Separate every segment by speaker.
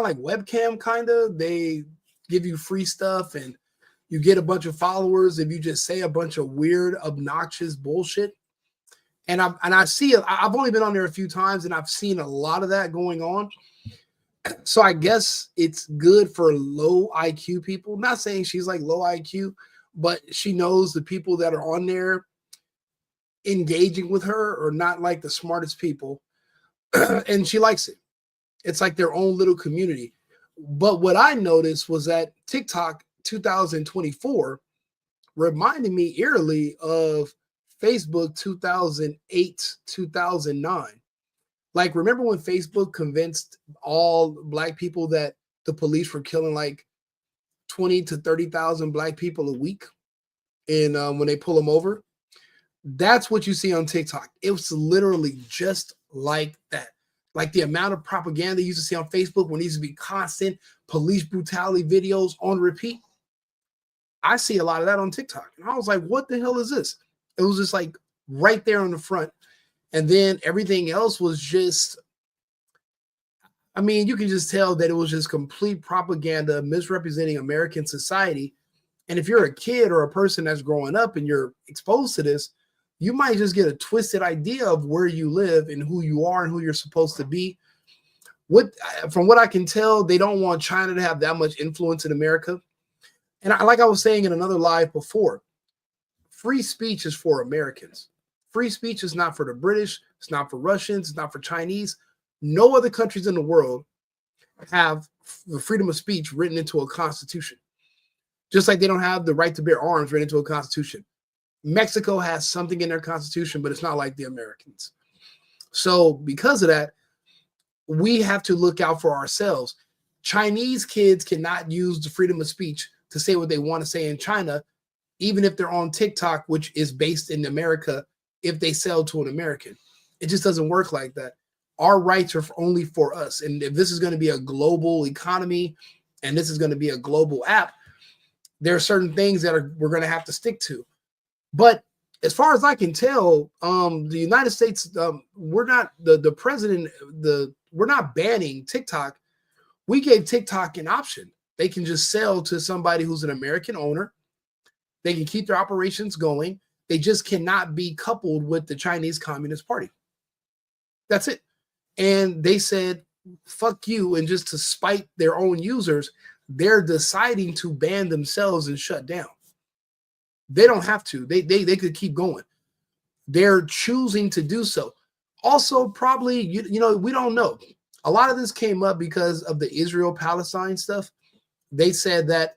Speaker 1: of like webcam, kind of. They give you free stuff and you get a bunch of followers if you just say a bunch of weird, obnoxious bullshit. And I see it. I've only been on there a few times, and I've seen a lot of that going on. So I guess it's good for low IQ people. Not saying she's like low IQ, but she knows the people that are on there engaging with her are not like the smartest people, and she likes it. It's like their own little community. But what I noticed was that TikTok 2024 reminded me eerily of Facebook 2008, 2009. Like, remember when Facebook convinced all black people that the police were killing like 20 to 30,000 black people a week and when they pull them over? That's what you see on TikTok. It was literally just like that. Like the amount of propaganda you used to see on Facebook when it used to be constant police brutality videos on repeat. I see a lot of that on TikTok. And I was like, what the hell is this? It was just like right there on the front. And then everything else was just, I mean, you can just tell that it was just complete propaganda misrepresenting American society. And if you're a kid or a person that's growing up and you're exposed to this, you might just get a twisted idea of where you live and who you are and who you're supposed to be. From what I can tell, they don't want China to have that much influence in America. And like I was saying in another live before, free speech is for Americans. Free speech is not for the British. It's not for Russians. It's not for Chinese. No other countries in the world have the freedom of speech written into a constitution. Just like they don't have the right to bear arms written into a constitution. Mexico has something in their constitution, but it's not like the Americans. So because of that, we have to look out for ourselves. Chinese kids cannot use the freedom of speech to say what they want to say in China, even if they're on TikTok, which is based in America, if they sell to an American. It just doesn't work like that. Our rights are only for us. And if this is going to be a global economy and this is going to be a global app, there are certain things that we're going to have to stick to. But as far as I can tell, the United States, we're not the president, we're not banning TikTok. We gave TikTok an option. They can just sell to somebody who's an American owner. They can keep their operations going. They just cannot be coupled with the Chinese Communist Party. That's it. And they said, fuck you. And just to spite their own users, they're deciding to ban themselves and shut down. They don't have to. They could keep going. They're choosing to do so. Also, probably, you know, we don't know. A lot of this came up because of the Israel-Palestine stuff. They said that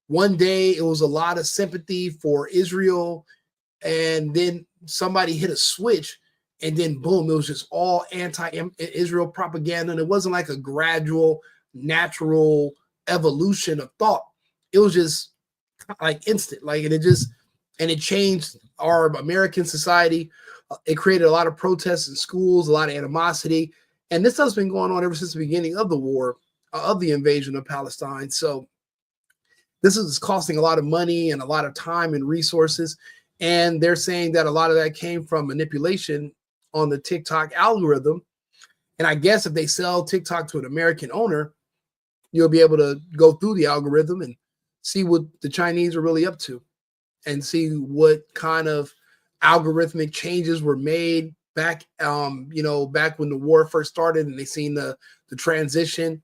Speaker 1: one day it was a lot of sympathy for Israel, and then somebody hit a switch, and then boom, it was just all anti-Israel propaganda. And it wasn't like a gradual, natural evolution of thought. It was just like instant, like, and it changed our American society. It created a lot of protests in schools, a lot of animosity. And this stuff's been going on ever since the beginning of the war, of the invasion of Palestine. So this is costing a lot of money and a lot of time and resources. And they're saying that a lot of that came from manipulation on the TikTok algorithm. And I guess if they sell TikTok to an American owner, you'll be able to go through the algorithm and see what the Chinese are really up to and see what kind of algorithmic changes were made back, back when the war first started, and they seen the transition,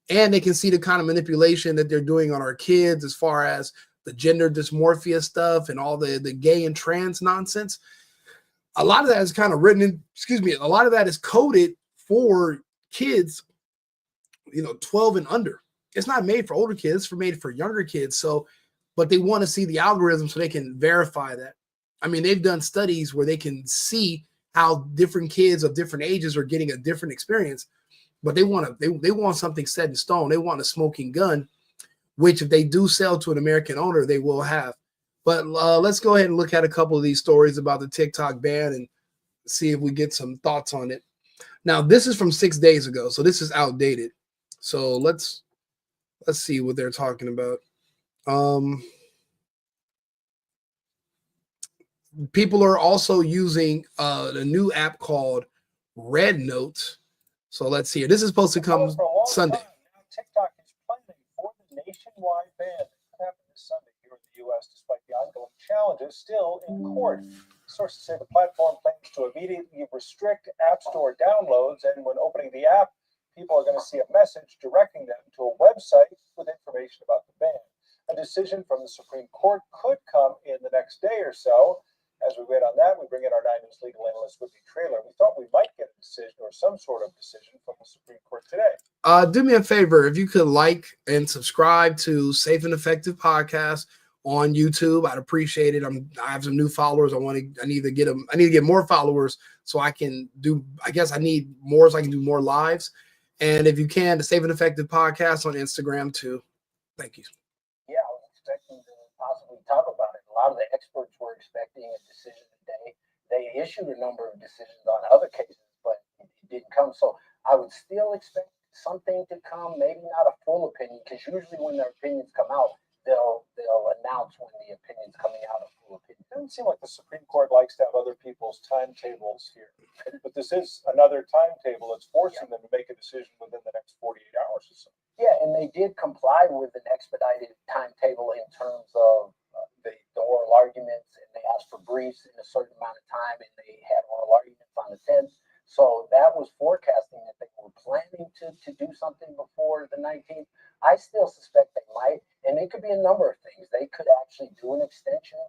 Speaker 1: and they can see the kind of manipulation that they're doing on our kids as far as the gender dysmorphia stuff and all the gay and trans nonsense. A lot of that is kind of written in, a lot of that is coded for kids, 12 and under. It's not made for older kids, it's made for younger kids. So, but they want to see the algorithm so they can verify that. I mean, they've done studies where they can see how different kids of different ages are getting a different experience, but they want something set in stone. They want a smoking gun, which if they do sell to an American owner, they will have. But let's go ahead and look at a couple of these stories about the TikTok ban and see if we get some thoughts on it. Now, this is from 6 days ago, so this is outdated. So let's see what they're talking about. People are also using the new app called Red Note. So let's see. This is supposed to come Sunday.
Speaker 2: TikTok is planning for the nationwide ban that could happen this Sunday here in the U.S. despite the ongoing challenges still in court. Sources say the platform plans to immediately restrict App Store downloads, and when opening the app, people are going to see a message directing them to a website with information about the ban. A decision from the Supreme Court could come in the next day or so. As we wait on that, we bring in our 9 News legal analyst, Whitney Trailer. We thought we might get a decision or some sort of decision from the Supreme Court today.
Speaker 1: Do me a favor. If you could like and subscribe to Safe and Effective Podcast on YouTube, I'd appreciate it. I have some new followers. I need to get more followers so I can do, I guess I need more so I can do more lives. And if you can, the Safe and Effective Podcast on Instagram too. Thank you.
Speaker 3: Yeah, I was expecting to possibly talk about it. A lot of the experts were expecting a decision today. They issued a number of decisions on other cases, but it didn't come. So I would still expect something to come, maybe not a full opinion, because usually when their opinions come out, they'll announce when the opinion's coming out, a full opinion.
Speaker 2: It doesn't seem like the Supreme Court likes to have other people's timetables here, but this is another timetable that's forcing them to make a decision within the next 48 hours or so.
Speaker 3: Yeah, and they did comply with an expedited timetable in terms of the oral arguments, and they asked for briefs in a certain amount of time, and they had oral arguments on the 10th. So that was forecasting that they were planning to do something before the 19th. I still suspect they might, and it could be a number of things. They could actually do an extension.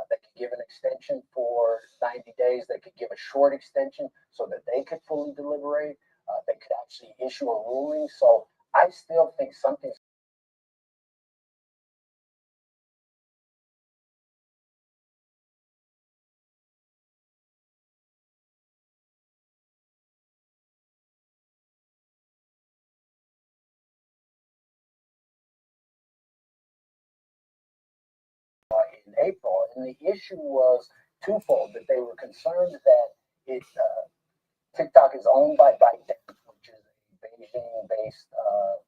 Speaker 3: They could give an extension for 90 days. They could give a short extension so that they could fully deliberate. They could actually issue a ruling. So I still think something's in April, and the issue was twofold: that they were concerned that it TikTok is owned by ByteDance, which is a Beijing-based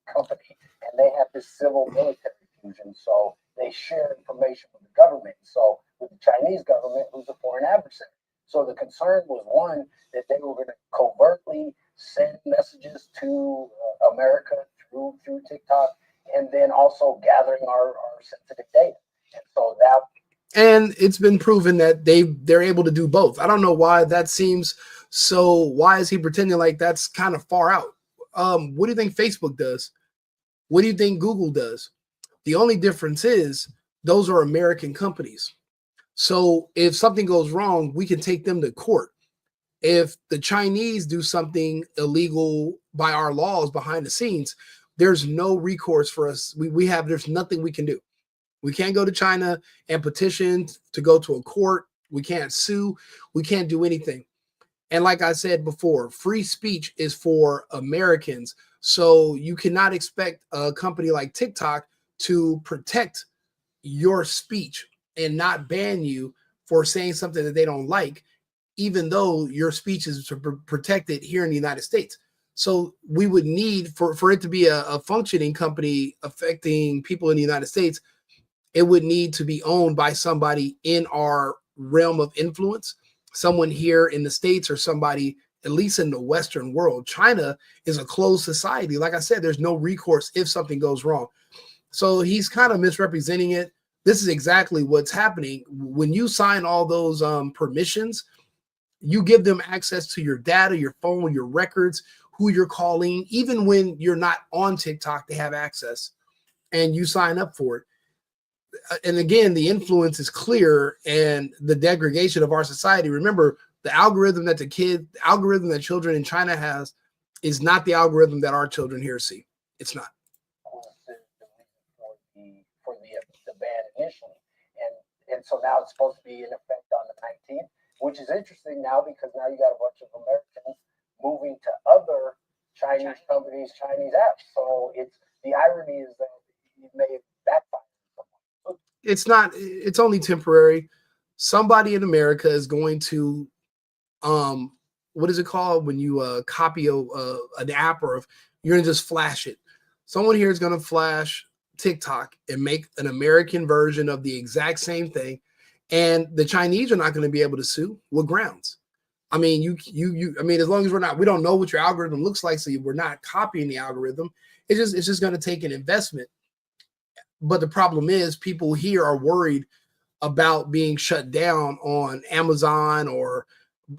Speaker 3: company, and they have this civil-military fusion, so they share information with the government. So with the Chinese government, who's a foreign adversary. So the concern was, one, that they were going to covertly send messages to America through TikTok, and then also gathering our sensitive data. And so that,
Speaker 1: and it's been proven that they're able to do both. I don't know why that seems so. Why is he pretending like that's kind of far out? What do you think Facebook does? What do you think Google does? The only difference is those are American companies. So if something goes wrong, we can take them to court. If the Chinese do something illegal by our laws behind the scenes, there's no recourse for us. There's nothing we can do. We can't go to China and petition to go to a court. We can't sue. We can't do anything. And like I said before, free speech is for Americans. So you cannot expect a company like TikTok to protect your speech and not ban you for saying something that they don't like, even though your speech is protected here in the United States. So we would need for it to be a functioning company affecting people in the United States, it would need to be owned by somebody in our realm of influence, someone here in the States or somebody at least in the Western world. China is a closed society. Like I said, there's no recourse if something goes wrong. So he's kind of misrepresenting it. This is exactly what's happening. When you sign all those permissions, you give them access to your data, your phone, your records, who you're calling. Even when you're not on TikTok, they have access, and you sign up for it. And again, the influence is clear, and the degradation of our society. Remember, the algorithm that algorithm that children in China has is not the algorithm that our children here see. It's not.
Speaker 3: For the ban initially, and so now it's supposed to be in effect on the 19th, which is interesting now because now you got a bunch of Americans moving to other Chinese companies, Chinese apps. So the irony is that it may backfire.
Speaker 1: It's not. It's only temporary. Somebody in America is going to, what is it called when you copy an app, or if you're gonna just flash it? Someone here is gonna flash TikTok and make an American version of the exact same thing, and the Chinese are not going to be able to sue. What grounds? I mean, I mean, as long as we don't know what your algorithm looks like, so we're not copying the algorithm, It's just going to take an investment. But the problem is people here are worried about being shut down on Amazon or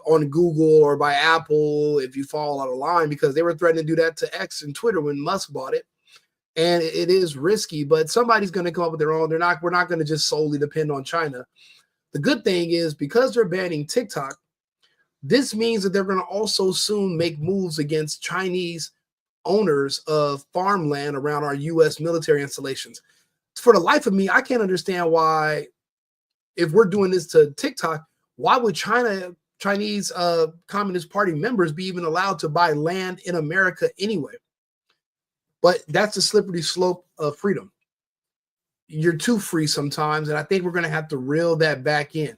Speaker 1: on Google or by Apple if you fall out of line, because they were threatening to do that to X and Twitter when Musk bought it. And it is risky, but somebody's going to come up with their own. We're not going to just solely depend on China. The good thing is, because they're banning TikTok, this means that they're going to also soon make moves against Chinese owners of farmland around our U.S. military installations. For the life of me, I can't understand why, if we're doing this to TikTok, why would Chinese Communist Party members be even allowed to buy land in America anyway? But that's the slippery slope of freedom. You're too free sometimes, and I think we're going to have to reel that back in.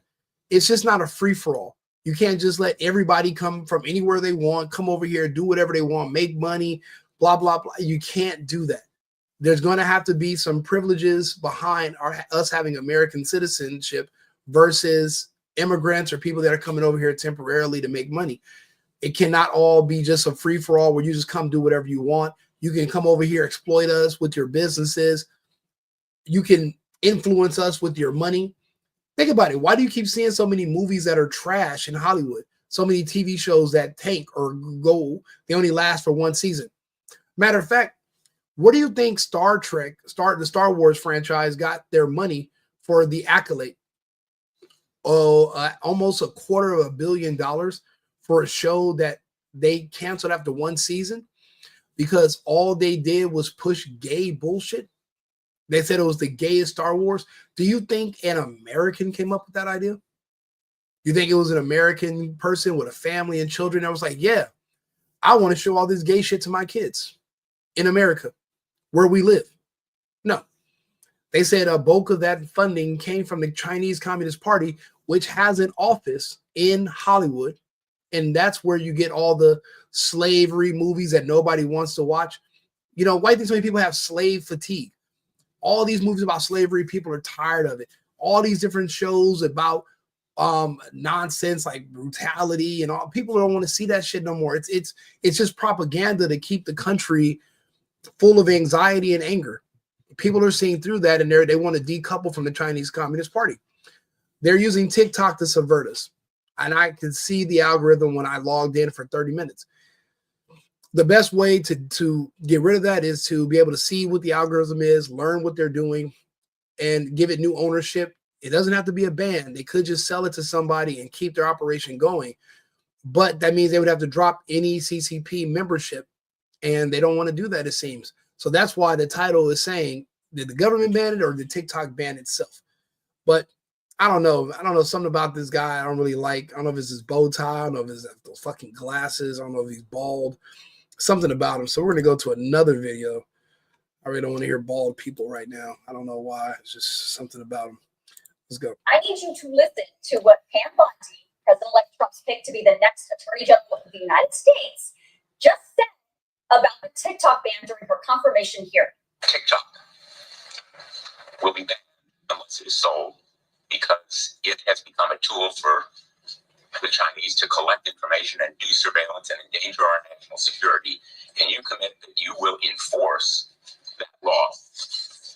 Speaker 1: It's just not a free-for-all. You can't just let everybody come from anywhere they want, come over here, do whatever they want, make money, blah, blah, blah. You can't do that. There's going to have to be some privileges behind us having American citizenship versus immigrants or people that are coming over here temporarily to make money. It cannot all be just a free-for-all where you just come do whatever you want. You can come over here, exploit us with your businesses. You can influence us with your money. Think about it. Why do you keep seeing so many movies that are trash in Hollywood? So many TV shows that tank or go, they only last for one season. Matter of fact, what do you think the Star Wars franchise got their money for the accolade? Almost $250 million for a show that they canceled after one season because all they did was push gay bullshit. They said it was the gayest Star Wars. Do you think an American came up with that idea? You think it was an American person with a family and children that was like, yeah, I want to show all this gay shit to my kids in America, where we live? No. They said a bulk of that funding came from the Chinese Communist Party, which has an office in Hollywood. And that's where you get all the slavery movies that nobody wants to watch. You know, why do so many people have slave fatigue? All these movies about slavery, people are tired of it. All these different shows about nonsense like brutality and all, people don't want to see that shit no more. It's just propaganda to keep the country full of anxiety and anger. People are seeing through that, and they want to decouple from the Chinese Communist Party. They're using TikTok to subvert us. And I could see the algorithm when I logged in for 30 minutes. The best way to get rid of that is to be able to see what the algorithm is, learn what they're doing, and give it new ownership. It doesn't have to be a ban. They could just sell it to somebody and keep their operation going. But that means they would have to drop any CCP membership, and they don't want to do that, it seems. So that's why the title is saying, did the government ban it or did TikTok ban itself? But I don't know. Something about this guy I don't really like. I don't know if it's his bow tie. I don't know if it's those fucking glasses. I don't know if he's bald. Something about him. So we're going to go to another video. I really don't want to hear bald people right now. I don't know why. It's just something about him. Let's go.
Speaker 4: I need you to listen to what Pam Bondi, President-elect Trump's pick to be the next Attorney General of the United States, just said about the TikTok ban during her confirmation hearing.
Speaker 5: TikTok will be banned unless it is sold because it has become a tool for the Chinese to collect information and do surveillance and endanger our national security. Can you commit that you will enforce that law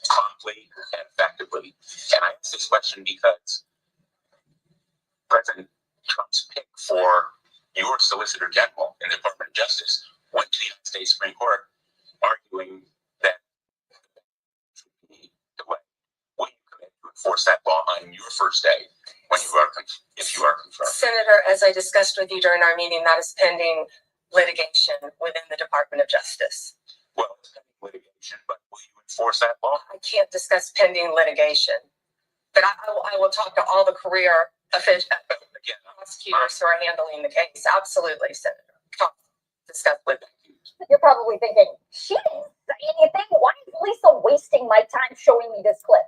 Speaker 5: promptly and effectively? And I ask this question because President Trump's pick for your Solicitor General in the Department of Justice went to the United States Supreme Court arguing that should be the way. Will you commit to enforce that law on your first day when you are, if you are confirmed?
Speaker 6: Senator, as I discussed with you during our meeting, that is pending litigation within the Department of Justice.
Speaker 5: Well, it's pending litigation, but will you enforce that law?
Speaker 6: I can't discuss pending litigation, but I will talk to all the career officials,
Speaker 5: Again,
Speaker 6: prosecutors who are handling the case. Absolutely, Senator. Discuss with them.
Speaker 4: You're probably thinking, she didn't say anything. Why is Lisa wasting my time showing me this clip?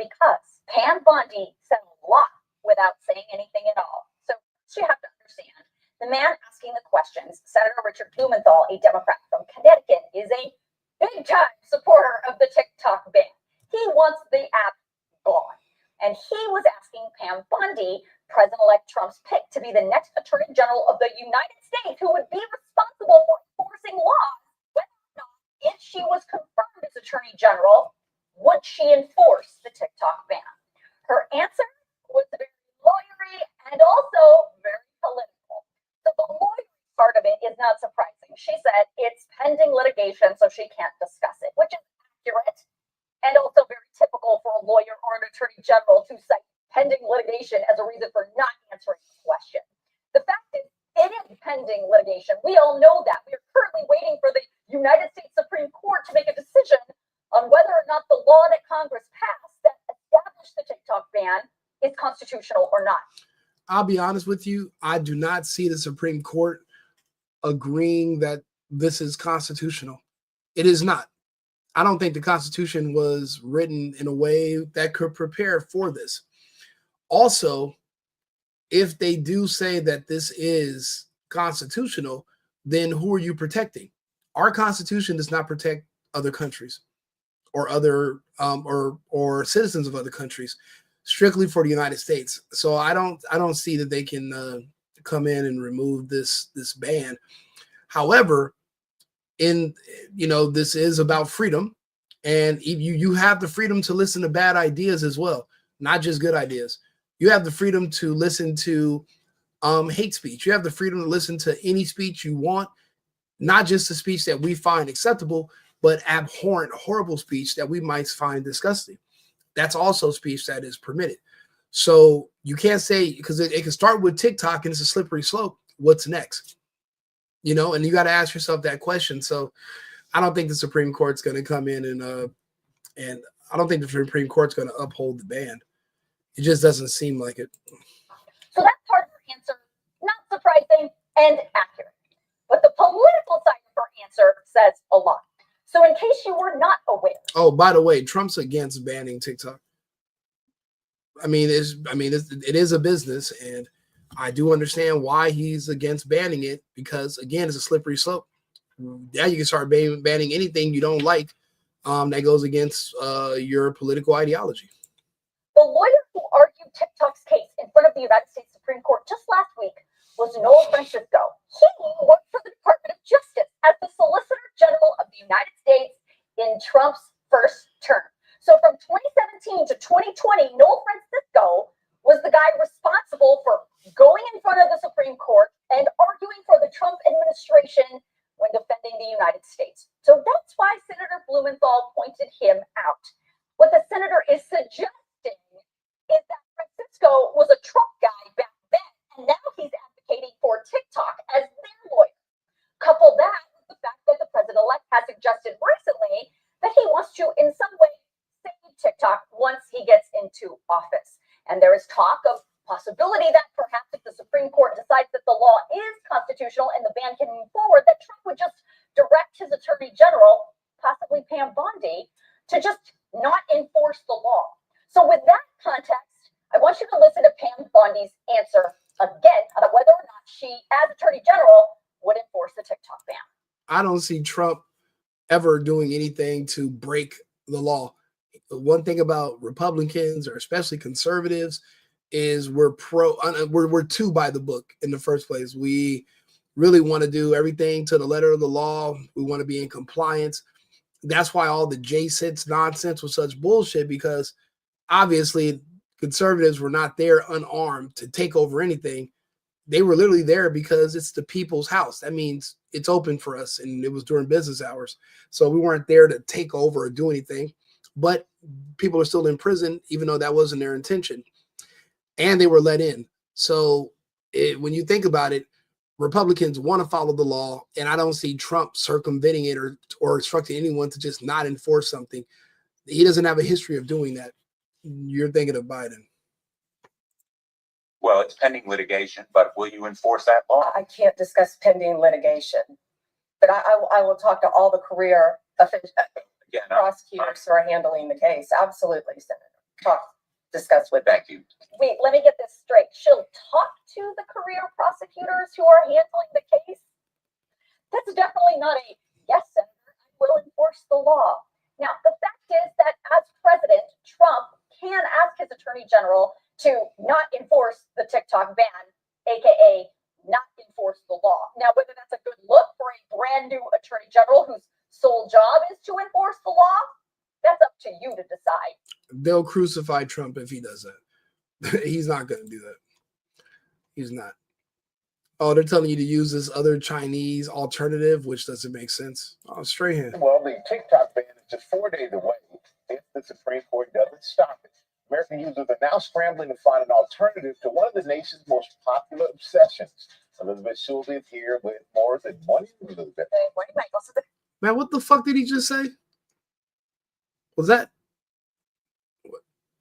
Speaker 4: Because Pam Bondi said a lot without saying anything at all. So you have to understand, the man asking the questions, Senator Richard Blumenthal, a Democrat from Connecticut, is a big-time supporter of the TikTok ban. He wants the app gone. And he was asking Pam Bondi, President-elect Trump's pick to be the next Attorney General of the United States, who would be responsible for enforcing laws, whether or not was confirmed as Attorney General, would she enforce the TikTok ban? Her answer was very lawyery and also very political. So the lawyer part of it is not surprising. She said it's pending litigation, so she can't discuss it, which is accurate and also very typical for a lawyer or an attorney general to cite pending litigation as a reason for not answering the question. The fact is, it is pending litigation. We all know that. We are currently waiting for the United States Supreme Court to make a decision on whether or not the law that Congress passed that established the TikTok ban is constitutional or not.
Speaker 1: I'll be honest with you. I do not see the Supreme Court agreeing that this is constitutional. It is not. I don't think the Constitution was written in a way that could prepare for this. Also, if they do say that this is constitutional, then who are you protecting? Our Constitution does not protect other countries or other or citizens of other countries, strictly for the United States. So I don't see that they can come in and remove this ban. However, this is about freedom, and you have the freedom to listen to bad ideas as well, not just good ideas. You have the freedom to listen to hate speech. You have the freedom to listen to any speech you want, not just the speech that we find acceptable, but abhorrent, horrible speech that we might find disgusting. That's also speech that is permitted. So you can't say, because it can start with TikTok and it's a slippery slope. What's next? And you got to ask yourself that question. So I don't think the Supreme Court's going to come in and I don't think the Supreme Court's going to uphold the ban. It just doesn't seem like it.
Speaker 4: So that part of her answer, not surprising and accurate. But the political side of her answer says a lot. So in case you were not aware.
Speaker 1: Oh, by the way, Trump's against banning TikTok. It is a business, and I do understand why he's against banning it, because again, it's a slippery slope. Yeah, you can start banning anything you don't like that goes against your political ideology.
Speaker 4: The lawyer who argued TikTok's case in front of the United States Supreme Court just last week was Noel Francisco. He worked for the Department of Justice as the Solicitor General of the United States in Trump's first term. So from 2017 to 2020, Noel Francisco was the guy responsible for going in front of the Supreme Court and arguing for the Trump administration when defending the United States. So that's why Senator Blumenthal pointed him out. What the senator is suggesting is that Francisco was a Trump guy back then, and now he's advocating for TikTok as their lawyer. Couple that with the fact that the president-elect has suggested recently that he wants to, in some way, save TikTok once he gets into office. And there is talk of possibility that perhaps if the Supreme Court decides that the law is constitutional and the ban can move forward, that Trump would just direct his attorney general, possibly Pam Bondi, to just not enforce the law. So with that context, I want you to listen to Pam Bondi's answer again about whether or not she, as attorney general, would enforce the TikTok ban.
Speaker 1: I don't see Trump ever doing anything to break the law. The one thing about Republicans, or especially conservatives, is we're too by the book in the first place. We really want to do everything to the letter of the law. We want to be in compliance. That's why all the J6 nonsense was such bullshit, because obviously conservatives were not there unarmed to take over anything. They were literally there because it's the people's house. That means it's open for us, and it was during business hours. So we weren't there to take over or do anything, but people are still in prison, even though that wasn't their intention. And they were let in. So when you think about it, Republicans want to follow the law, and I don't see Trump circumventing it or instructing anyone to just not enforce something. He doesn't have a history of doing that. You're thinking of Biden.
Speaker 5: Well, it's pending litigation, but will you enforce that law?
Speaker 6: I can't discuss pending litigation, but I will talk to all the career
Speaker 5: Again,
Speaker 6: prosecutors who are handling the case. Absolutely, Senator. Discuss with them.
Speaker 5: thank you.
Speaker 4: Wait, let me get this straight. She'll talk to the career prosecutors who are handling the case? That's definitely not a yes, Senator, I will enforce the law. Now, the fact is that as president, Trump can ask his attorney general to not enforce the TikTok ban, aka not enforce the law. Now, whether that's a good look for a brand new attorney general who's sole job is to enforce the law, that's up to you to decide.
Speaker 1: They'll crucify Trump if he does that. He's not going to do that. He's not. Oh, they're telling you to use this other Chinese alternative, which doesn't make sense. Oh, straight hand.
Speaker 7: Well, the TikTok ban is just 4 days away if the Supreme Court doesn't stop it. American users are now scrambling to find an alternative to one of the nation's most popular obsessions. Elizabeth Schulze is here with more than one. Elizabeth.
Speaker 4: Good morning, Michael. So the
Speaker 1: Man, what the fuck did he just say? Was that?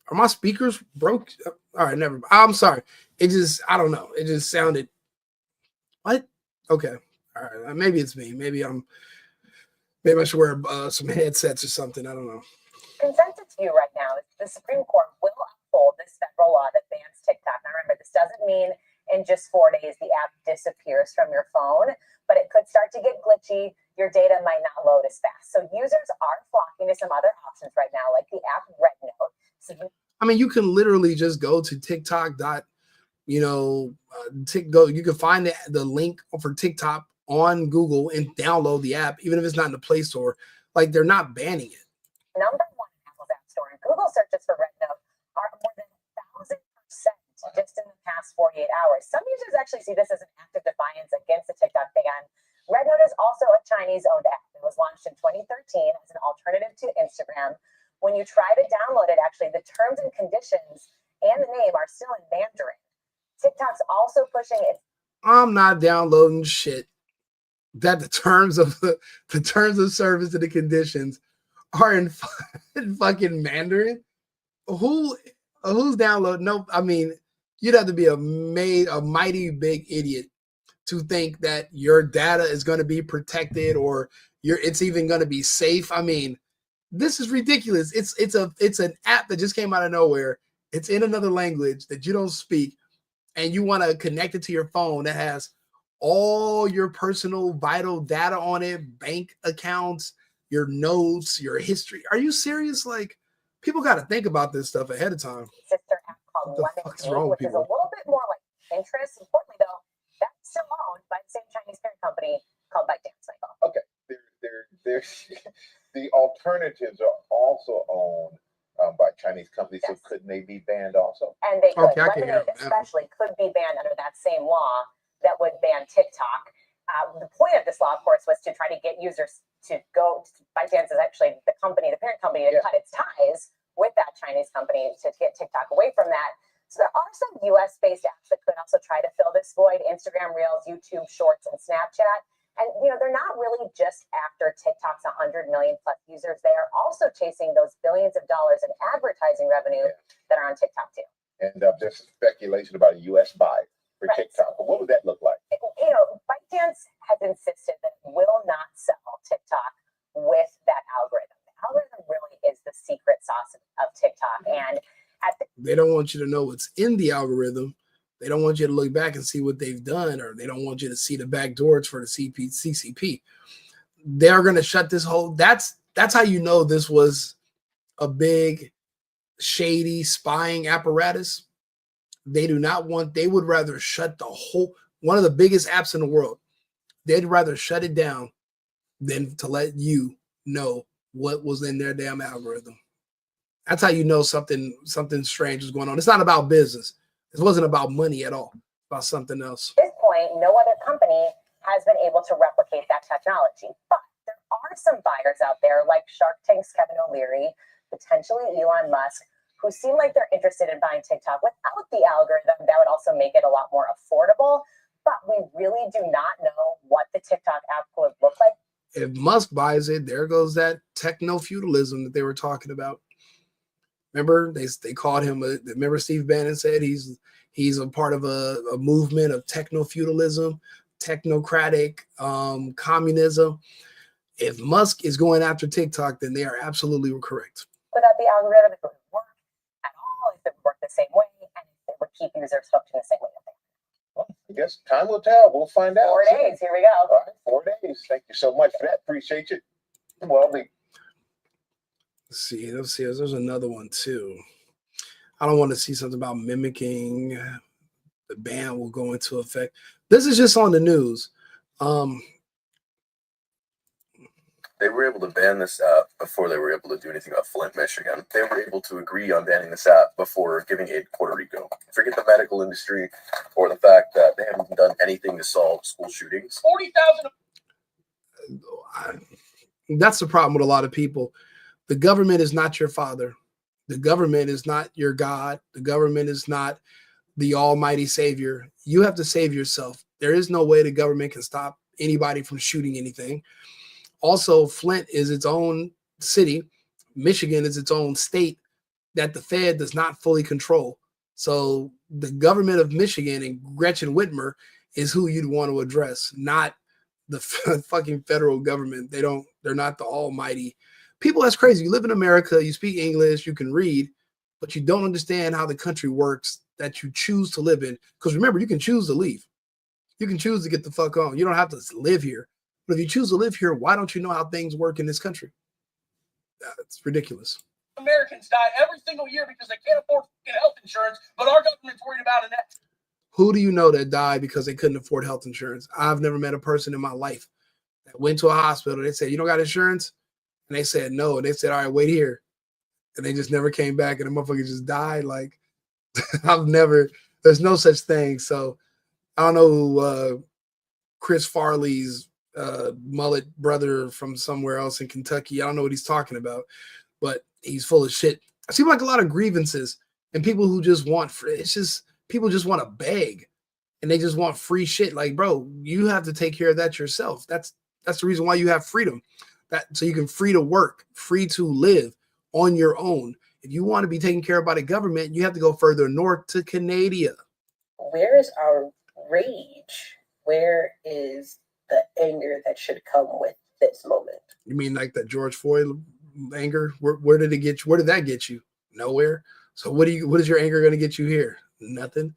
Speaker 1: Are my speakers broke? All right, never. I'm sorry. It just, I don't know. It just sounded. What? Okay. All right. Maybe it's me. Maybe I should wear some headsets or something. I don't know.
Speaker 4: consensus view right now is the Supreme Court will uphold this federal law that bans TikTok. Now remember, this doesn't mean in just 4 days the app disappears from your phone, but it could start to get glitchy. Your data might not load as fast. So users are flocking to some other options right now, like the app RedNote. So
Speaker 1: I mean, you can literally just go to TikTok. You can find the link for TikTok on Google and download the app, even if it's not in the Play Store. Like, they're not banning it.
Speaker 4: number one in Apple's App Store and Google searches for RedNote are more than 1,000% just in the past 48 hours. Some users actually see this as an act of defiance against the TikTok ban. RedNote is also a Chinese-owned app. It was launched in 2013 as an alternative to Instagram. When you try to download it, actually, the terms and conditions and the name are still in Mandarin. TikTok's also pushing it.
Speaker 1: I'm not downloading shit that the terms of service and the conditions are in fucking Mandarin. Who's downloading? No, I mean, you'd have to be a mighty big idiot to think that your data is going to be protected or it's even going to be safe. I mean, this is ridiculous. It's an app that just came out of nowhere. It's in another language that you don't speak, and you want to connect it to your phone that has all your personal vital data on it, bank accounts, your notes, your history. Are you serious? Like, people got to think about this stuff ahead of time.
Speaker 4: Sister app called
Speaker 1: What the fuck's wrong
Speaker 4: Lemonade,
Speaker 1: with
Speaker 4: which is a
Speaker 1: people?
Speaker 4: little bit more like Pinterest. Importantly, though, that's still owned by the same Chinese parent company called ByteDance, Michael.
Speaker 7: Okay, they're the alternatives are also owned by Chinese companies,
Speaker 4: Yes.
Speaker 7: so couldn't they be banned also?
Speaker 4: And they could.
Speaker 1: Okay, I can hear
Speaker 4: Lemonade
Speaker 1: that.
Speaker 4: especially could be banned under that same law that would ban TikTok. The point of this law, of course, was to try to get users to go. ByteDance is actually the company, the parent company, to
Speaker 7: Yeah.
Speaker 4: cut its ties with that Chinese company to get TikTok away from that. So there are some US-based apps that could also try to fill this void: Instagram Reels, YouTube Shorts, and Snapchat. And they're not really just after TikTok's 100 million plus users. They are also chasing those billions of dollars in advertising revenue that are on TikTok too.
Speaker 7: And there's speculation about a U.S. buy for
Speaker 4: Right.
Speaker 7: TikTok. But what would that look like?
Speaker 4: ByteDance has insisted that it will not sell TikTok with that algorithm. The algorithm really is the secret sauce of TikTok. And
Speaker 1: They don't want you to know what's in the algorithm. They don't want you to look back and see what they've done, or they don't want you to see the back doors for the CCP. They're going to shut this whole. That's how you know this was a big, shady spying apparatus. They do not want. They would rather shut the whole one of the biggest apps in the world. They'd rather shut it down than to let you know what was in their damn algorithm. That's how you know something strange is going on. It's not about business. It wasn't about money at all. It's about something else.
Speaker 4: at this point, no other company has been able to replicate that technology. But there are some buyers out there, like Shark Tank's Kevin O'Leary, potentially Elon Musk, who seem like they're interested in buying TikTok without the algorithm. That would also make it a lot more affordable. But we really do not know what the TikTok app would look like.
Speaker 1: If Musk buys it, there goes that techno-feudalism that they were talking about. Remember, they called him. Remember, Steve Bannon said he's a part of a movement of techno-feudalism, technocratic communism. If Musk is going after TikTok, then they are absolutely correct.
Speaker 4: Without the algorithm, if it would work at all, if it would work the same way, and if it would keep users hooked in the same way that they
Speaker 7: Well, I guess time will tell. We'll find out.
Speaker 4: 4 days, here we go.
Speaker 7: All right, 4 days. Thank you so much for that. Appreciate you. Well,
Speaker 1: Let's see. There's another one too. I don't want to see something about mimicking. The ban will go into effect. This is just on the news.
Speaker 8: they were able to ban this app before they were able to do anything about Flint, Michigan. They were able to agree on banning this app before giving aid to Puerto Rico. Forget the medical industry or the fact that they haven't done anything to solve school shootings.
Speaker 2: 40,000.
Speaker 1: That's the problem with a lot of people. The government is not your father. The government is not your God. The government is not the almighty savior. You have to save yourself. There is no way the government can stop anybody from shooting anything. Also, Flint is its own city. Michigan is its own state that the Fed does not fully control. So the government of Michigan and Gretchen Whitmer is who you'd want to address, not the fucking federal government. They're not the almighty. People, that's crazy. You live in America, you speak English, you can read, but you don't understand how the country works that you choose to live in. Because remember, you can choose to leave. You can choose to get the fuck on. You don't have to live here. But if you choose to live here, why don't you know how things work in this country? It's ridiculous.
Speaker 2: Americans die every single year because they can't afford health insurance, but our government's worried about it.
Speaker 1: Who do you know that died because they couldn't afford health insurance? I've never met a person in my life that went to a hospital. They said, you don't got insurance? And they said, no. And they said, all right, wait here. And they just never came back and the motherfucker just died. Like, there's no such thing. So I don't know who Chris Farley's mullet brother from somewhere else in Kentucky. I don't know what he's talking about, but he's full of shit. I see like a lot of grievances and people who just want it's just people just want to beg and they just want free shit. Like, bro, you have to take care of that yourself. That's the reason why you have freedom. That so you can free to work, free to live on your own. If you want to be taken care of by the government, you have to go further north to Canada.
Speaker 9: Where is our rage? Where is the anger that should come with this moment?
Speaker 1: You mean like that George Floyd anger? Where did it get you? Where did that get you? Nowhere. So what is your anger going to get you here? Nothing.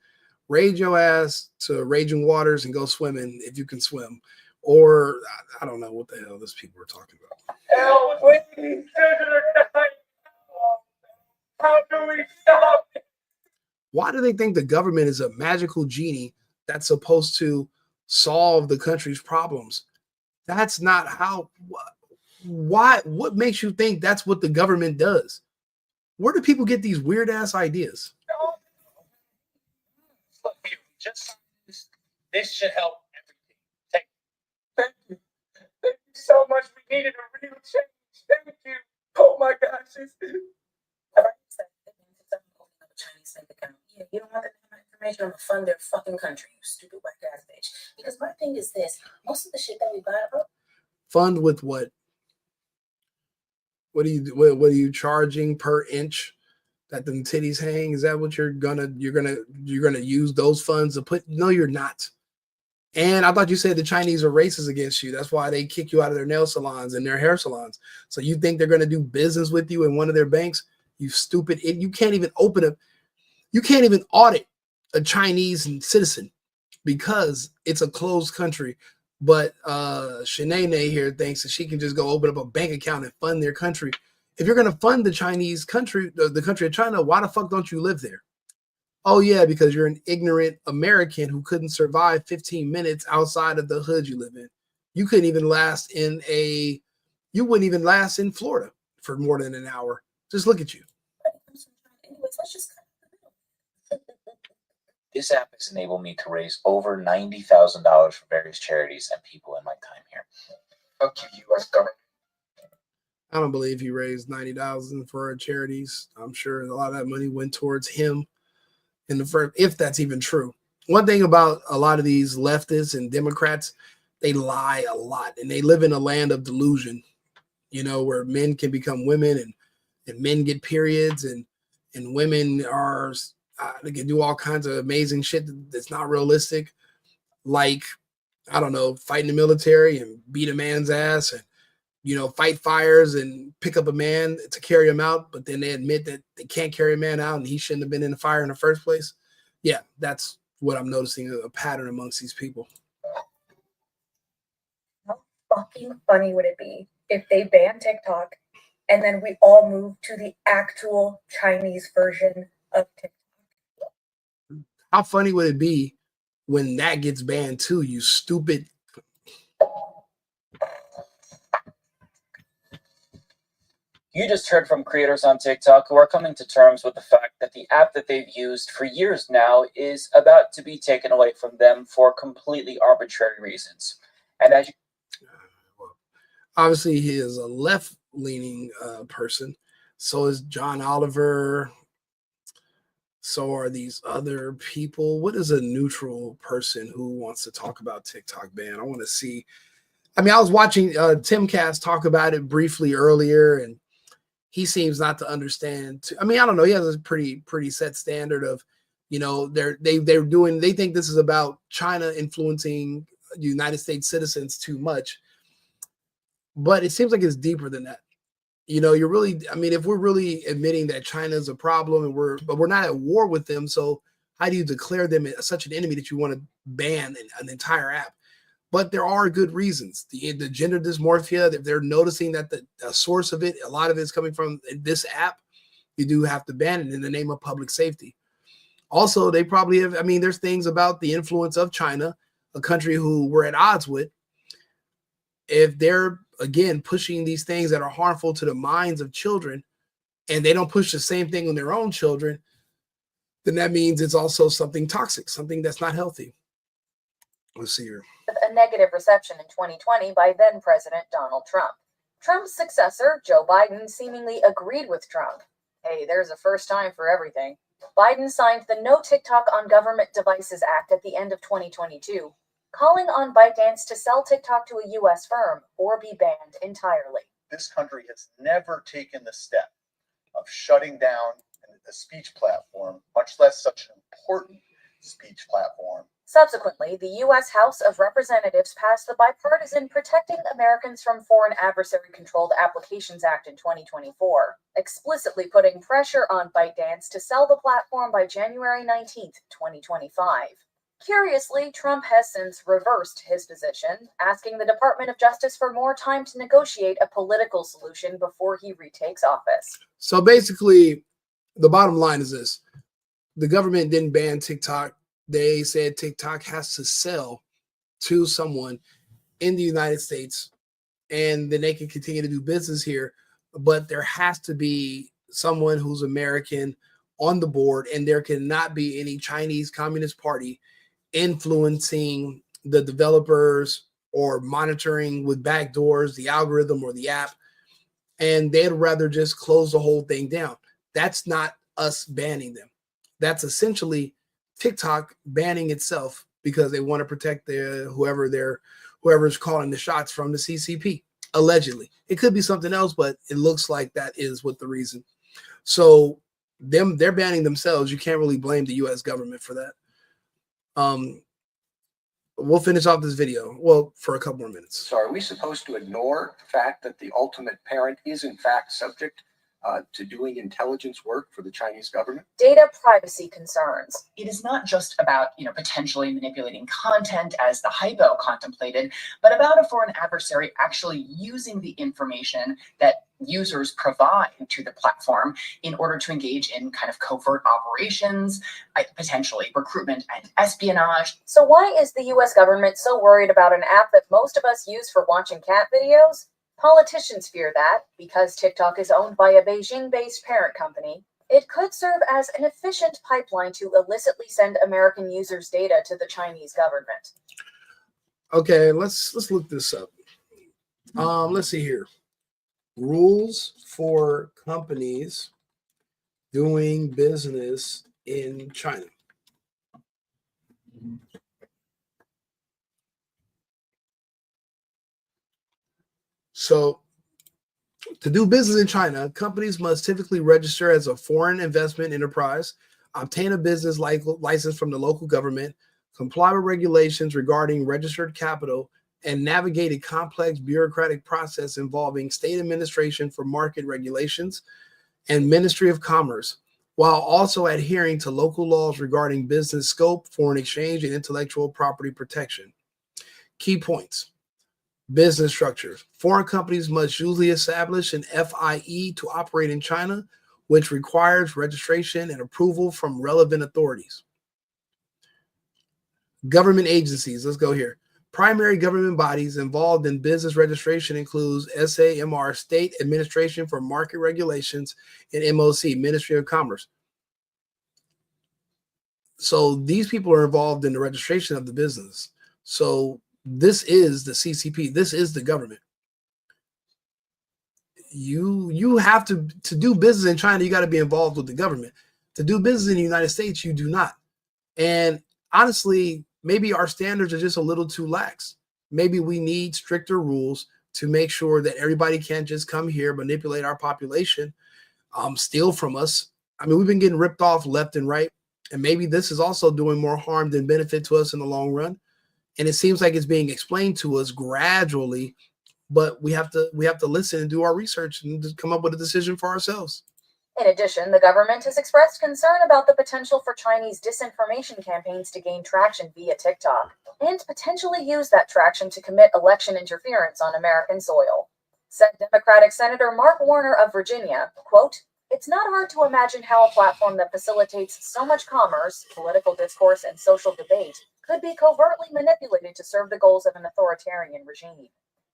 Speaker 1: Rage your ass to raging waters and go swimming if you can swim. Or I don't know what the hell these people are talking about.
Speaker 2: Help, please, children are dying. How do we stop it?
Speaker 1: Why do they think the government is a magical genie that's supposed to solve the country's problems? That's not how. Why? What makes you think that's what the government does? Where do people get these weird ass ideas?
Speaker 2: Look here, just this should help everything. Thank you. Thank you so much. We needed a real change. Thank you. Oh my gosh.
Speaker 6: Chinese bank account. Yeah, you don't want that information. I'm gonna fund their fucking country, you stupid whack ass bitch. Because my thing is this: most of the shit that we buy,
Speaker 1: Fund with what? What are you charging per inch that them titties hang? Is that what you're gonna use those funds to put? No, you're not. And I thought you said the Chinese are racist against you. That's why they kick you out of their nail salons and their hair salons. So you think they're gonna do business with you in one of their banks? You stupid! You can't even you can't even audit a Chinese citizen because it's a closed country. But Shanae here thinks that she can just go open up a bank account and fund their country. If you're going to fund the Chinese country, the country of China, why the fuck don't you live there? Oh, yeah, because you're an ignorant American who couldn't survive 15 minutes outside of the hood you live in. You couldn't even last you wouldn't even last in Florida for more than an hour. Just look at you.
Speaker 6: anyways, let's just cut
Speaker 10: This app has enabled me to raise over $90,000 for various charities and people in my time here.
Speaker 8: Fuck you, U.S. government.
Speaker 1: I don't believe he raised $90,000 for charities. I'm sure a lot of that money went towards him in the first, if that's even true. One thing about a lot of these leftists and Democrats, they lie a lot and they live in a land of delusion, you know, where men can become women and men get periods and women are, they can do all kinds of amazing shit that's not realistic. Like, I don't know, fight in the military and beat a man's ass and, you know, fight fires and pick up a man to carry him out, but then they admit that they can't carry a man out and he shouldn't have been in the fire in the first place. Yeah, that's what I'm noticing, a pattern amongst these people.
Speaker 11: How fucking funny would it be if they ban TikTok and then we all move to the actual Chinese version of TikTok?
Speaker 1: How funny would it be when that gets banned too, you stupid?
Speaker 10: You just heard from creators on TikTok who are coming to terms with the fact that the app that they've used for years now is about to be taken away from them for completely arbitrary reasons. And as you
Speaker 1: Obviously, he is a left-leaning person. So is John Oliver. So are these other people. What is a neutral person who wants to talk about TikTok ban? I want to see. I mean, I was watching Timcast talk about it briefly earlier, and he seems not to understand. I mean, I don't know. He has a pretty set standard of, you know, they think this is about China influencing United States citizens too much. But it seems like it's deeper than that. You know, you're really, I mean, if we're really admitting that China is a problem and we're not at war with them, so how do you declare them such an enemy that you want to ban an entire app? But there are good reasons. The gender dysmorphia, if they're noticing that the source of it, a lot of it is coming from this app, you do have to ban it in the name of public safety. Also, they probably have, I mean, there's things about the influence of China, a country who we're at odds with. If they're, again, pushing these things that are harmful to the minds of children, and they don't push the same thing on their own children, then that means it's also something toxic, something that's not healthy. Let's see here.
Speaker 4: A negative reception in 2020 by then President Donald Trump. Trump's successor, Joe Biden, seemingly agreed with Trump. Hey, there's a first time for everything. Biden signed the No TikTok on Government Devices Act at the end of 2022, calling on ByteDance to sell TikTok to a U.S. firm or be banned entirely.
Speaker 2: This country has never taken the step of shutting down a speech platform, much less such an important speech platform.
Speaker 4: Subsequently, the U.S. House of Representatives passed the bipartisan Protecting Americans from Foreign Adversary-Controlled Applications Act in 2024, explicitly putting pressure on ByteDance to sell the platform by January 19, 2025. Curiously, Trump has since reversed his position, asking the Department of Justice for more time to negotiate a political solution before he retakes office.
Speaker 1: So basically, the bottom line is this. The government didn't ban TikTok. They said TikTok has to sell to someone in the United States, and then they can continue to do business here. But there has to be someone who's American on the board, and there cannot be any Chinese Communist Party influencing the developers or monitoring with backdoors the algorithm or the app. And they'd rather just close the whole thing down. That's not us banning them. That's essentially TikTok banning itself because they want to protect whoever's calling the shots from the CCP, allegedly. It could be something else, but it looks like that is what the reason. So they're banning themselves. You can't really blame the US government for that. We'll finish off this video, well, for a couple more minutes.
Speaker 12: So are we supposed to ignore the fact that the ultimate parent is in fact subject to doing intelligence work for the Chinese government?
Speaker 4: Data privacy concerns.
Speaker 13: It is not just about, potentially manipulating content as the hypo contemplated, but about a foreign adversary actually using the information that users provide to the platform in order to engage in kind of covert operations, potentially recruitment and espionage.
Speaker 4: So why is the US government so worried about an app that most of us use for watching cat videos? Politicians fear that, because TikTok is owned by a Beijing-based parent company, it could serve as an efficient pipeline to illicitly send American users' data to the Chinese government.
Speaker 1: Okay, let's look this up. Let's see here. Rules for companies doing business in China. So, to do business in China, companies must typically register as a foreign investment enterprise, obtain a business license from the local government, comply with regulations regarding registered capital, and navigate a complex bureaucratic process involving state administration for market regulations and Ministry of Commerce, while also adhering to local laws regarding business scope, foreign exchange, and intellectual property protection. Key points. Business structure. Foreign companies must usually establish an FIE to operate in China, which requires registration and approval from relevant authorities. Government agencies. Let's go here. Primary government bodies involved in business registration includes SAMR, State Administration for Market Regulations, and MOC, Ministry of Commerce. So these people are involved in the registration of the business. So this is the CCP. This is the government. You have to do business in China, you got to be involved with the government. To do business in the United States, you do not. And honestly, maybe our standards are just a little too lax. Maybe we need stricter rules to make sure that everybody can't just come here, manipulate our population, steal from us. I mean, we've been getting ripped off left and right. And maybe this is also doing more harm than benefit to us in the long run. And it seems like it's being explained to us gradually, but we have to listen and do our research and just come up with a decision for ourselves.
Speaker 4: In addition, the government has expressed concern about the potential for Chinese disinformation campaigns to gain traction via TikTok and potentially use that traction to commit election interference on American soil. Said Democratic Senator Mark Warner of Virginia, quote, "It's not hard to imagine how a platform that facilitates so much commerce, political discourse, and social debate could be covertly manipulated to serve the goals of an authoritarian regime.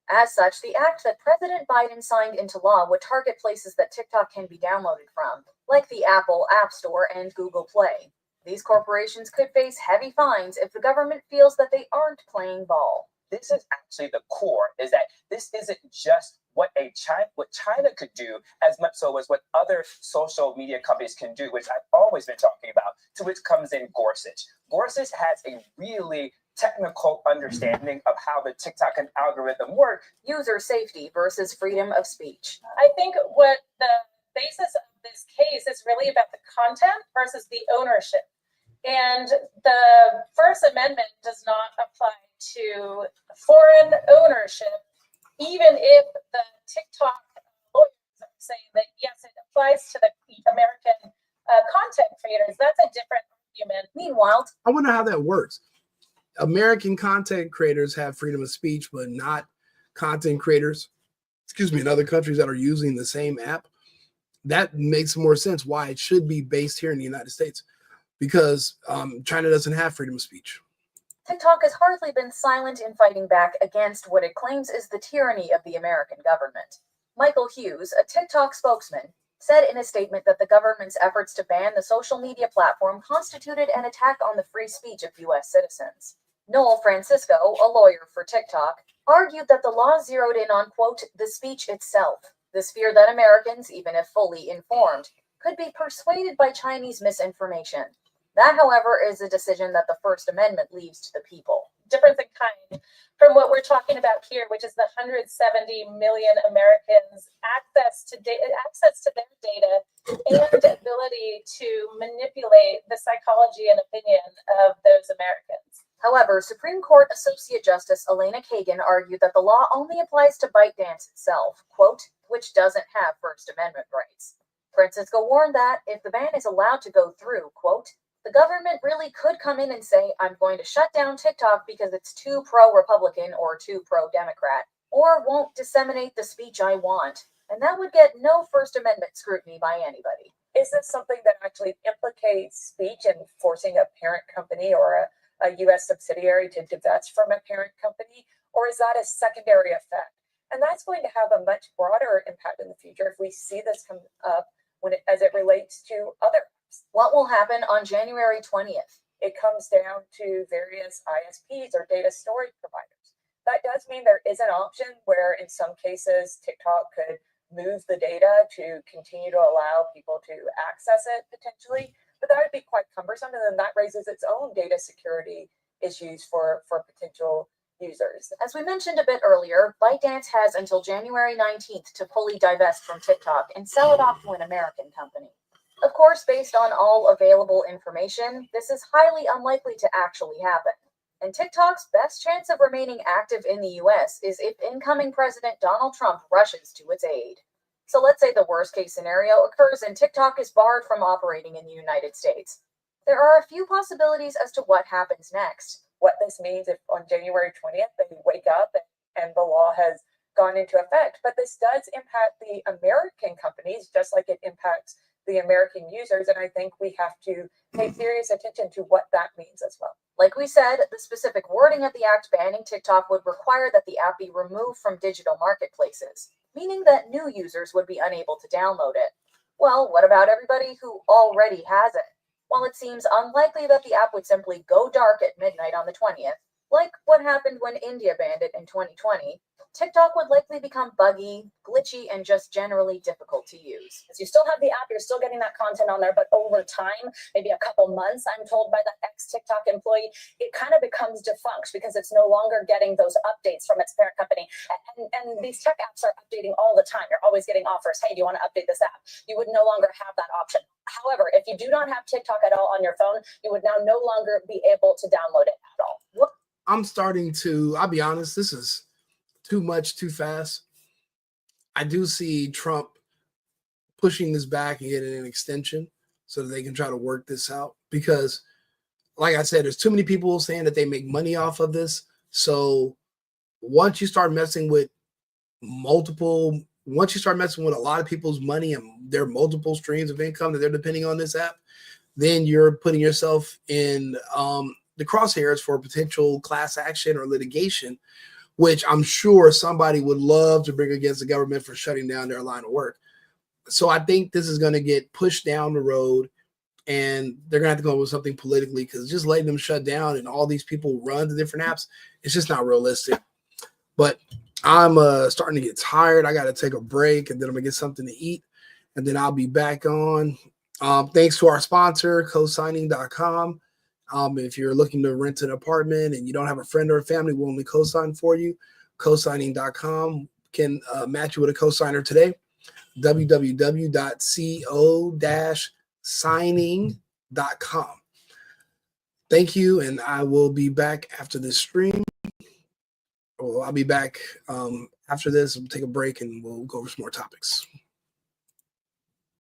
Speaker 4: As such, the act that President Biden signed into law would target places that TikTok can be downloaded from, like the Apple App Store and Google Play. These corporations could face heavy fines if the government feels that they aren't playing ball."
Speaker 10: This is actually the core, is that this isn't just what China could do as much so as what other social media companies can do, which I've always been talking about, to which comes in Gorsuch. Gorsuch has a really technical understanding of how the TikTok and algorithm work.
Speaker 4: User safety versus freedom of speech.
Speaker 11: I think what the basis of this case is really about the content versus the ownership. And the First Amendment does not apply to foreign ownership, even if the TikTok lawyers are saying that, yes, it applies to the American content creators. That's a different argument.
Speaker 4: Meanwhile,
Speaker 1: I wonder how that works. American content creators have freedom of speech, but not content creators, in other countries that are using the same app. That makes more sense why it should be based here in the United States, because China doesn't have freedom of speech.
Speaker 4: TikTok has hardly been silent in fighting back against what it claims is the tyranny of the American government. Michael Hughes, a TikTok spokesman, said in a statement that the government's efforts to ban the social media platform constituted an attack on the free speech of U.S. citizens. Noel Francisco, a lawyer for TikTok, argued that the law zeroed in on, quote, the speech itself, this fear that Americans, even if fully informed, could be persuaded by Chinese misinformation. That, however, is a decision that the First Amendment leaves to the people.
Speaker 11: Difference in kind from what we're talking about here, which is the 170 million Americans' access to their data and ability to manipulate the psychology and opinion of those Americans.
Speaker 4: However, Supreme Court Associate Justice Elena Kagan argued that the law only applies to ByteDance itself, quote, which doesn't have First Amendment rights. Francisco warned that if the ban is allowed to go through, quote, the government really could come in and say, I'm going to shut down TikTok because it's too pro-Republican or too pro-Democrat, or won't disseminate the speech I want. And that would get no First Amendment scrutiny by anybody.
Speaker 11: Is this something that actually implicates speech and forcing a parent company or a U.S. subsidiary to divest from a parent company? Or is that a secondary effect? And that's going to have a much broader impact in the future if we see this come up as it relates to other.
Speaker 4: What will happen on January 20th?
Speaker 11: It comes down to various ISPs or data storage providers. That does mean there is an option where in some cases TikTok could move the data to continue to allow people to access it potentially, but that would be quite cumbersome, and then that raises its own data security issues for potential users.
Speaker 4: As we mentioned a bit earlier, ByteDance has until January 19th to fully divest from TikTok and sell it off to an American company. Of course, based on all available information, this is highly unlikely to actually happen. And TikTok's best chance of remaining active in the US is if incoming President Donald Trump rushes to its aid. So let's say the worst case scenario occurs and TikTok is barred from operating in the United States. There are a few possibilities as to what happens next.
Speaker 11: What this means if on January 20th they wake up and the law has gone into effect. But this does impact the American companies just like it impacts
Speaker 14: the American users. And I think we have to pay serious attention to what that means as well.
Speaker 4: Like we said, the specific wording of the act banning TikTok would require that the app be removed from digital marketplaces, meaning that new users would be unable to download it. Well, what about everybody who already has it? While it seems unlikely that the app would simply go dark at midnight on the 20th, like what happened when India banned it in 2020, TikTok would likely become buggy, glitchy, and just generally difficult to use.
Speaker 15: You still have the app, you're still getting that content on there, but over time, maybe a couple months, I'm told by the ex-TikTok employee, it kind of becomes defunct because it's no longer getting those updates from its parent company. And these tech apps are updating all the time. You're always getting offers. Hey, do you want to update this app? You would no longer have that option. However, if you do not have TikTok at all on your phone, you would now no longer be able to download it at all.
Speaker 1: I'm starting to, I'll be honest, this is too much, too fast. I do see Trump pushing this back and getting an extension so that they can try to work this out. Because, like I said, there's too many people saying that they make money off of this. So once you start messing with a lot of people's money and their multiple streams of income that they're depending on this app, then you're putting yourself in the crosshairs for potential class action or litigation, which I'm sure somebody would love to bring against the government for shutting down their line of work. So I think this is going to get pushed down the road, and they're going to have to go with something politically, because just letting them shut down and all these people run the different apps, it's just not realistic. But I'm starting to get tired. I got to take a break, and then I'm going to get something to eat, and then I'll be back on. Thanks to our sponsor, cosigning.com. If you're looking to rent an apartment and you don't have a friend or a family, we'll only cosign for you. Cosigning.com can match you with a cosigner today. www.co-signing.com. Thank you, and I will be back after this stream. Well, I'll be back after this. We'll take a break and we'll go over some more topics.